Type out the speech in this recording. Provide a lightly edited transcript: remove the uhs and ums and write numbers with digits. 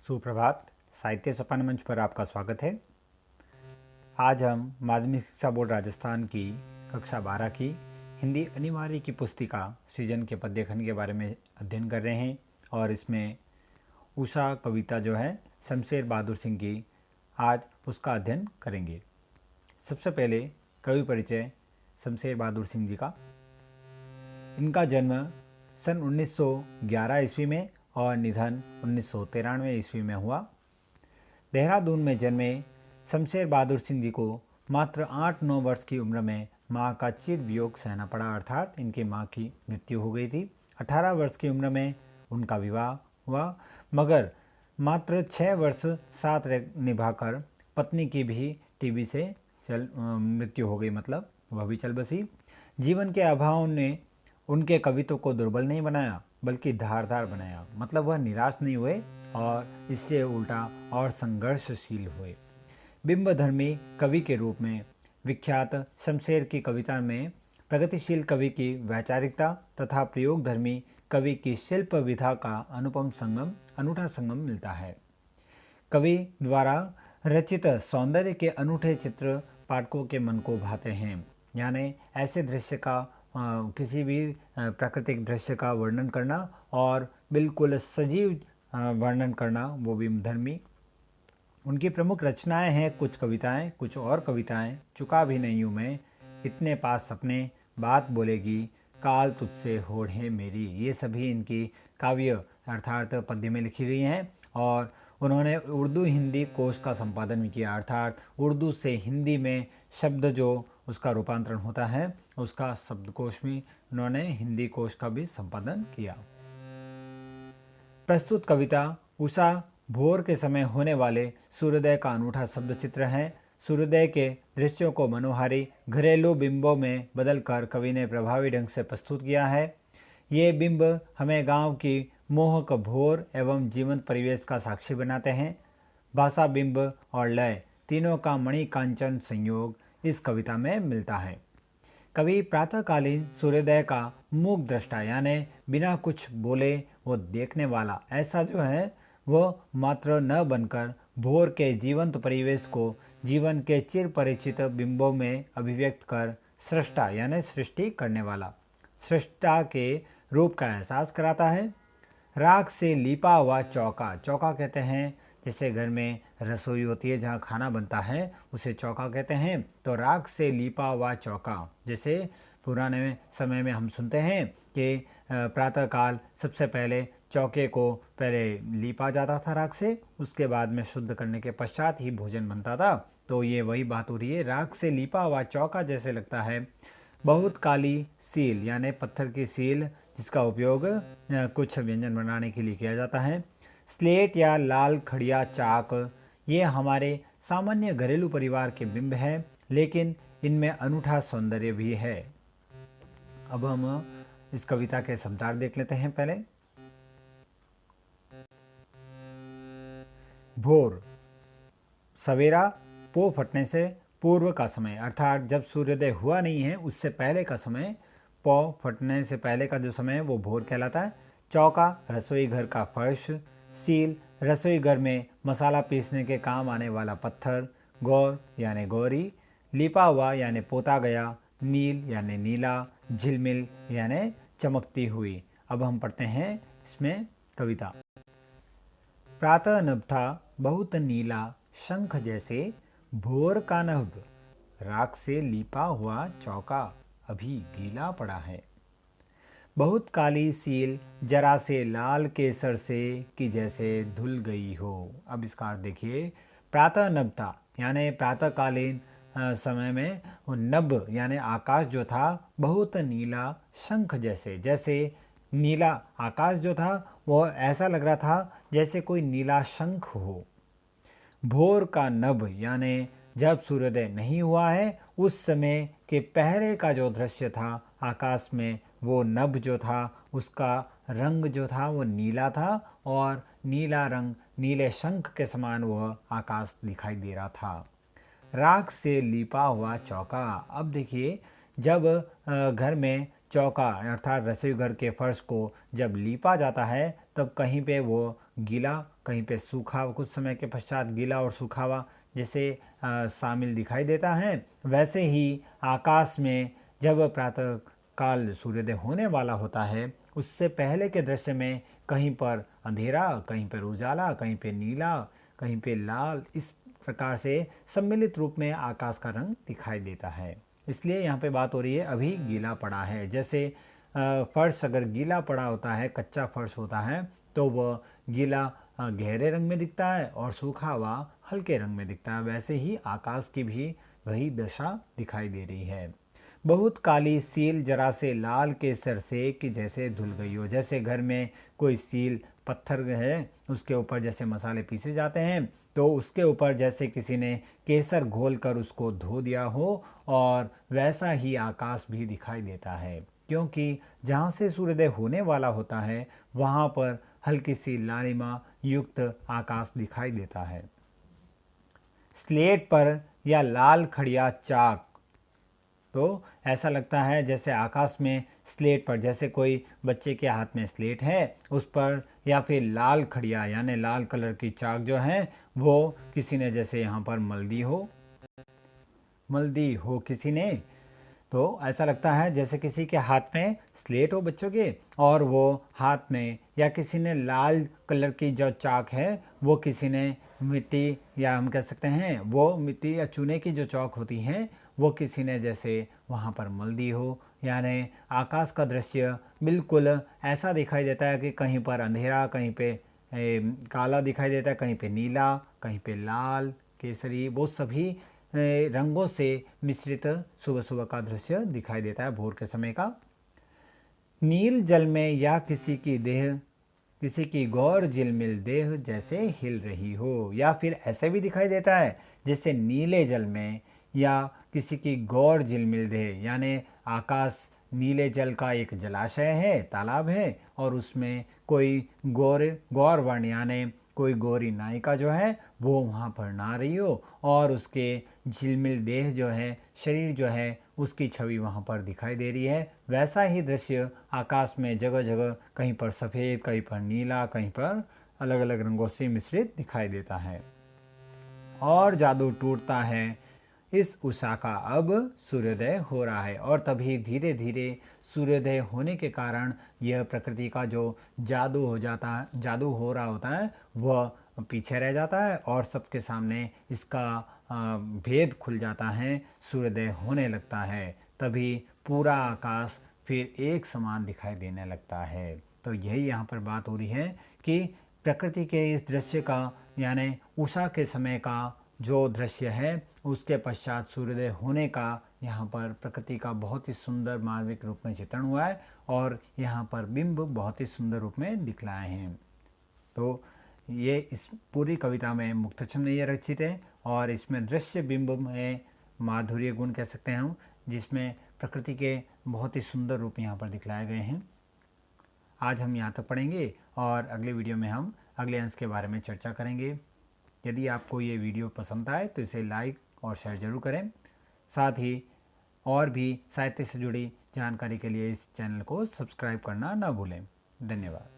सुप्रभात। साहित्य सपन मंच पर आपका स्वागत है। आज हम माध्यमिक शिक्षा बोर्ड राजस्थान की कक्षा 12 की हिंदी अनिवार्य की पुस्तिका सृजन के पद्य खंड के बारे में अध्ययन कर रहे हैं और इसमें उषा कविता जो है शमशेर बहादुर सिंह की, आज उसका अध्ययन करेंगे। सबसे पहले कवि परिचय शमशेर बहादुर सिंह जी का। इनका जन्म सन 1911 ईस्वी में और निधन 1993 ईस्वी में हुआ। देहरादून में जन्मे शमशेर बहादुर सिंह जी को मात्र 8-9 वर्ष की उम्र में मां का चिर वियोग सहना पड़ा, अर्थात इनकी मां की मृत्यु हो गई थी। 18 वर्ष की उम्र में उनका विवाह हुआ, मगर मात्र 6 वर्ष साथ निभाकर पत्नी की भी टीबी से मृत्यु हो गई, मतलब वह भी चल बसी। जीवन के अभाव ने उनके कवित्व को दुर्बल नहीं बनाया बल्कि धारदार बनाया, मतलब वह निराश नहीं हुए और इससे उल्टा और संघर्षशील हुए। बिंबधर्मी कवि के रूप में विख्यात शमशेर की कविता में प्रगतिशील कवि की वैचारिकता तथा प्रयोगधर्मी कवि की शिल्प विधा का अनुपम संगम, अनूठा संगम मिलता है। कवि द्वारा रचित सौंदर्य के अनूठे चित्र पाठकों के मन को भाते हैं, यानी ऐसे दृश्य का किसी भी प्राकृतिक दृश्य का वर्णन करना और बिल्कुल सजीव वर्णन करना, वो भी धर्मी। उनकी प्रमुख रचनाएं हैं कुछ कविताएं, कुछ और कविताएं। चुका भी नहीं हूँ मैं, इतने पास सपने, बात बोलेगी, काल तुझसे होड़ है मेरी, ये सभी इनकी काव्य अर्थात पद्य में लिखी गई हैं। और उन्होंने उर्दू हिंदी कोश का संपादन भी किया, अर्थात उर्दू से हिंदी में शब्द जो उसका रूपांतरण होता है उसका शब्दकोश में उन्होंने हिंदी कोश का भी संपादन किया। प्रस्तुत कविता उषा भोर के समय होने वाले सूर्योदय का अनूठा शब्द चित्र है। सूर्योदय के दृश्यों को मनोहारी घरेलू बिंबों में बदलकर कवि ने प्रभावी ढंग से प्रस्तुत किया है। ये बिंब हमें गांव की मोहक भोर एवं जीवंत परिवेश का साक्षी बनाते हैं। भाषा, बिंब और लय तीनों का मणिकांचन संयोग इस कविता में मिलता है। कवि प्रातःकालीन सूर्योदय का मूक दृष्टा, यानी बिना कुछ बोले वो देखने वाला, ऐसा जो है वो मात्र न बनकर भोर के जीवंत परिवेश को जीवन के चिर परिचित बिंबों में अभिव्यक्त कर सृष्टा यानी सृष्टि करने वाला, सृष्टा के रूप का एहसास कराता है। राख से लिपा हुआ चौका, चौका कहते हैं जैसे घर में रसोई होती है जहाँ खाना बनता है उसे चौका कहते हैं। तो राख से लिपा हुआ चौका, जैसे पुराने समय में हम सुनते हैं कि प्रातःकाल सबसे पहले चौके को पहले लीपा जाता था राख से, उसके बाद में शुद्ध करने के पश्चात ही भोजन बनता था। तो ये वही बात हो रही है, राख से लिपा हुआ चौका जैसे लगता है। बहुत काली सील यानी पत्थर की सील जिसका उपयोग कुछ व्यंजन बनाने के लिए किया जाता है। स्लेट या लाल खड़िया चाक, ये हमारे सामान्य घरेलू परिवार के बिंब हैं, लेकिन इनमें अनूठा सौंदर्य भी है। अब हम इस कविता के शब्दार्थ देख लेते हैं। पहले भोर, सवेरा, पो फटने से पूर्व का समय, अर्थात जब सूर्योदय हुआ नहीं है उससे पहले का समय, पौ फटने से पहले का जो समय है वो भोर कहलाता है। चौका, रसोई घर का फर्श। सील, रसोई घर में मसाला पीसने के काम आने वाला पत्थर। गौर यानी गौरी, लिपा हुआ यानी पोता गया। नील यानी नीला। झिलमिल यानी चमकती हुई। अब हम पढ़ते हैं इसमें कविता। प्रातः नभ था बहुत नीला शंख जैसे, भोर का नभ राख से लिपा हुआ चौका अभी गीला पड़ा है। बहुत काली सील जरा से लाल केसर से कि जैसे धुल गई हो। अब इसका अर्थ देखिए। प्रातः नभ था यानी प्रातःकालीन समय में वो नभ यानी आकाश जो था बहुत नीला शंख जैसे, जैसे नीला आकाश जो था वो ऐसा लग रहा था जैसे कोई नीला शंख हो। भोर का नभ यानी जब सूर्योदय नहीं हुआ है उस समय के पहले का जो दृश्य था आकाश में, वो नभ जो था उसका रंग जो था वो नीला था और नीला रंग नीले शंख के समान वह आकाश दिखाई दे रहा था। राख से लिपा हुआ चौका, अब देखिए जब घर में चौका अर्थात रसोई घर के फर्श को जब लीपा जाता है तब कहीं पे वो गीला, कहीं पे सूखा, कुछ समय के पश्चात गीला और सूखा हुआ जैसे शामिल दिखाई देता है। वैसे ही आकाश में जब प्रातः काल सूर्योदय होने वाला होता है, उससे पहले के दृश्य में कहीं पर अंधेरा, कहीं पर उजाला, कहीं पे नीला, कहीं पे लाल, इस प्रकार से सम्मिलित रूप में आकाश का रंग दिखाई देता है। इसलिए यहाँ पे बात हो रही है अभी गीला पड़ा है। जैसे फर्श अगर गीला पड़ा होता है, कच्चा फर्श होता है, तो वह गीला गहरे रंग में दिखता है और सूखा हुआ हल्के रंग में दिखता है। वैसे ही आकाश की भी वही दशा दिखाई दे रही है। बहुत काली सील जरा से लाल केसर से कि जैसे धुल गई हो। जैसे घर में कोई सील पत्थर है, उसके ऊपर जैसे मसाले पीसे जाते हैं, तो उसके ऊपर जैसे किसी ने केसर घोल कर उसको धो दिया हो, और वैसा ही आकाश भी दिखाई देता है। क्योंकि जहाँ से सूर्योदय होने वाला होता है वहाँ पर हल्की सी लालिमा युक्त आकाश दिखाई देता है। स्लेट पर या लाल खड़िया चाक, तो ऐसा लगता है जैसे आकाश में स्लेट पर, जैसे कोई बच्चे के हाथ में स्लेट है उस पर, या फिर लाल खड़िया यानी लाल कलर की चाक जो है वो किसी ने जैसे यहाँ पर मल दी हो किसी ने, तो ऐसा लगता है जैसे किसी के हाथ में स्लेट हो बच्चों के, और वो हाथ में, या किसी ने लाल कलर की जो चाक है वो किसी ने मिट्टी, या हम कह सकते हैं वो मिट्टी या चूने की जो चौक होती हैं वो किसी ने जैसे वहाँ पर मल दी हो। यानी आकाश का दृश्य बिल्कुल ऐसा दिखाई देता है कि कहीं पर अंधेरा, कहीं पे काला दिखाई देता है, कहीं पे नीला, कहीं पे लाल, केसरी, वो सभी रंगों से मिश्रित सुबह सुबह का दृश्य दिखाई देता है, भोर के समय का। नील जल में या किसी की देह, किसी की गौर झिलमिल देह जैसे हिल रही हो, या फिर ऐसे भी दिखाई देता है जैसे नीले जल में या किसी की गौर झिलमिल देह, यानी आकाश नीले जल का एक जलाशय है, तालाब है, और उसमें कोई गौर वर्ण यानी कोई गौरी नायिका जो है वो वहाँ पर नहा रही हो, और उसके झिलमिल देह जो है, शरीर जो है, उसकी छवि वहाँ पर दिखाई दे रही है। वैसा ही दृश्य आकाश में जगह जगह, कहीं पर सफ़ेद, कहीं पर नीला, कहीं पर अलग अलग रंगों से मिश्रित दिखाई देता है। और जादू टूटता है इस उषा का, अब सूर्योदय हो रहा है। और तभी धीरे धीरे सूर्योदय होने के कारण यह प्रकृति का जो जादू हो रहा होता है वह पीछे रह जाता है, और सबके सामने इसका भेद खुल जाता है, सूर्योदय होने लगता है। तभी पूरा आकाश फिर एक समान दिखाई देने लगता है। तो यही यहाँ पर बात हो रही है कि प्रकृति के इस दृश्य का, यानी उषा के समय का जो दृश्य है, उसके पश्चात सूर्योदय होने का यहाँ पर प्रकृति का बहुत ही सुंदर मार्मिक रूप में चित्रण हुआ है, और यहाँ पर बिंब बहुत ही सुंदर रूप में दिखलाए हैं। तो ये इस पूरी कविता में मुक्तछंद में ये रचित है, और इसमें दृश्य बिंब में माधुर्य गुण कह सकते हैं हम, जिसमें प्रकृति के बहुत ही सुंदर रूप यहाँ पर दिखलाए गए हैं। आज हम यहाँ तक पढ़ेंगे, और अगले वीडियो में हम अगले अंश के बारे में चर्चा करेंगे। यदि आपको ये वीडियो पसंद आए तो इसे लाइक और शेयर ज़रूर करें। साथ ही और भी साहित्य से जुड़ी जानकारी के लिए इस चैनल को सब्सक्राइब करना ना भूलें। धन्यवाद।